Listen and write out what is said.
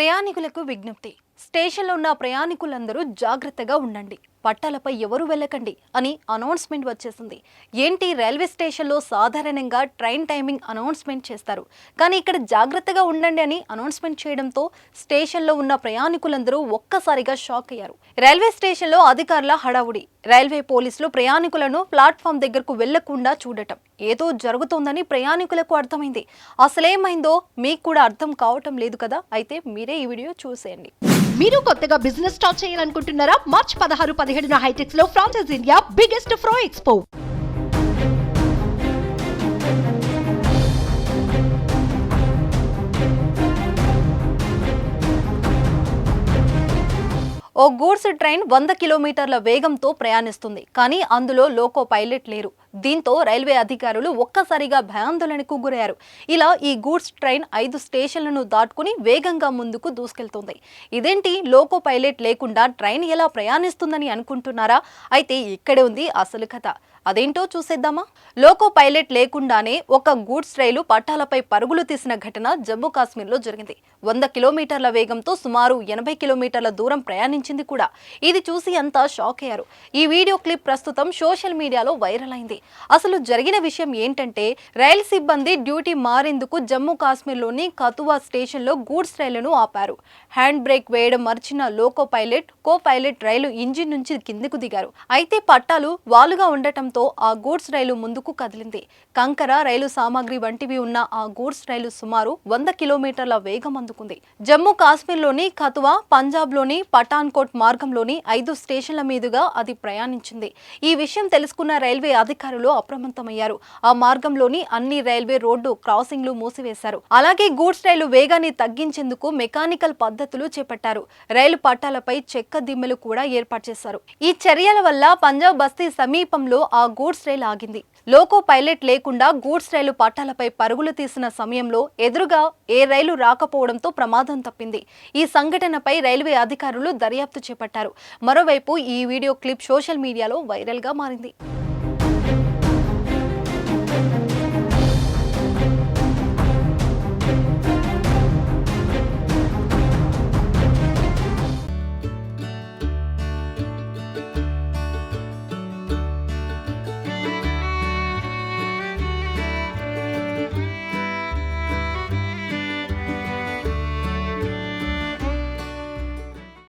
ప్రయాణికులకు విజ్ఞప్తి. స్టేషన్లో ఉన్న ప్రయాణికులందరూ జాగ్రత్తగా ఉండండి. పట్టాలపై ఎవరు వెళ్ళకండి అని అనౌన్స్మెంట్ వచ్చేసింది. ఏంటి, రైల్వే స్టేషన్లో సాధారణంగా ట్రైన్ టైమింగ్ అనౌన్స్మెంట్ చేస్తారు, కానీ ఇక్కడ జాగ్రత్తగా ఉండండి అని అనౌన్స్మెంట్ చేయడంతో స్టేషన్లో ఉన్న ప్రయాణికులందరూ ఒక్కసారిగా షాక్ అయ్యారు. రైల్వే స్టేషన్లో అధికారుల హడావుడి. రైల్వే పోలీసులు ప్రయాణికులను ప్లాట్ఫామ్ దగ్గరకు వెళ్లకుండా చూడటం. ఏదో జరుగుతోందని ప్రయాణికులకు అర్థమైంది. అసలేమైందో మీకు కూడా అర్థం కావటం లేదు కదా? అయితే మీరే ఈ వీడియో చూసేయండి. మీరు కొత్తగా బిజినెస్ స్టార్ట్ చేయాలనుకుంటున్నారా? మార్చ్ 16-17 హైటెక్స్ లో ఫ్రాన్సెస్ ఇండియా బిగ్గెస్ట్ ఫ్రో ఎక్స్పో. ఓ గూడ్స్ ట్రైన్ 100 కిలోమీటర్ల వేగంతో ప్రయాణిస్తుంది, కానీ అందులో లోకో పైలట్ లేరు. దీంతో రైల్వే అధికారులు ఒక్కసారిగా భయాందోళనకు గురయ్యారు. ఇలా ఈ గూడ్స్ ట్రైన్ 5 స్టేషన్లను దాటుకుని వేగంగా ముందుకు దూసుకెళ్తుంది. ఇదేంటి, లోకో పైలట్ లేకుండా ట్రైన్ ఎలా ప్రయాణిస్తుందని అనుకుంటున్నారా? అయితే ఇక్కడే ఉంది అసలు కథ. అదేంటో చూసేద్దామా? లోకో పైలట్ లేకుండానే ఒక గూడ్స్ రైలు పట్టాలపై పరుగులు తీసిన ఘటన జమ్మూ కాశ్మీర్లో జరిగింది. 100 కిలోమీటర్ల వేగంతో సుమారు 80 కిలోమీటర్ల దూరం ప్రయాణించింది కూడా. ఇది చూసి అంతా షాక్ అయ్యారు. ఈ వీడియో క్లిప్ ప్రస్తుతం సోషల్ మీడియాలో వైరల్ అయింది. అసలు జరిగిన విషయం ఏంటంటే, రైలు సిబ్బంది డ్యూటీ మారేందుకు జమ్మూ కాశ్మీర్లోని కతువా స్టేషన్లో గూడ్స్ రైలును ఆపారు. హ్యాండ్ బ్రేక్ వేయడం మర్చిన లోకో పైలట్, కో పైలట్ రైలు ఇంజిన్ నుంచి కిందికి దిగారు. అయితే పట్టాలు వాలుగా ఉండటం ఆ గూడ్స్ రైలు ముందుకు కదిలింది. కంకర, రైలు సామాగ్రి వంటివి ఉన్న ఆ గూడ్స్ రైలు సుమారు 100 కిలోమీటర్ల వేగం అందుకుంది. జమ్మూ కాశ్మీర్లోని కతువా, పంజాబ్లోని పఠాన్కోట్ మార్గంలోని 5 స్టేషన్ల మీదుగా అది ప్రయాణించింది. ఈ విషయం తెలుసుకున్న రైల్వే అధికారులు అప్రమత్తమయ్యారు. ఆ మార్గంలోని అన్ని రైల్వే రోడ్డు క్రాసింగ్లు మూసివేశారు. అలాగే గూడ్స్ రైలు వేగాన్ని తగ్గించేందుకు మెకానికల్ పద్ధతులు చేపట్టారు. రైలు పట్టాలపై చెక్క దిమ్మెలు కూడా ఏర్పాటు చేశారు. ఈ చర్యల వల్ల పంజాబ్ బస్తీ సమీపంలో ఆ గూడ్స్ రైలు ఆగింది. లోకో పైలట్ లేకుండా గూడ్స్ రైలు పట్టాలపై పరుగులు తీసిన సమయంలో ఎదురుగా ఏ రైలు రాకపోవడంతో ప్రమాదం తప్పింది. ఈ సంఘటనపై రైల్వే అధికారులు దర్యాప్తు చేపట్టారు. మరోవైపు ఈ వీడియో క్లిప్ సోషల్ మీడియాలో వైరల్ గా మారింది.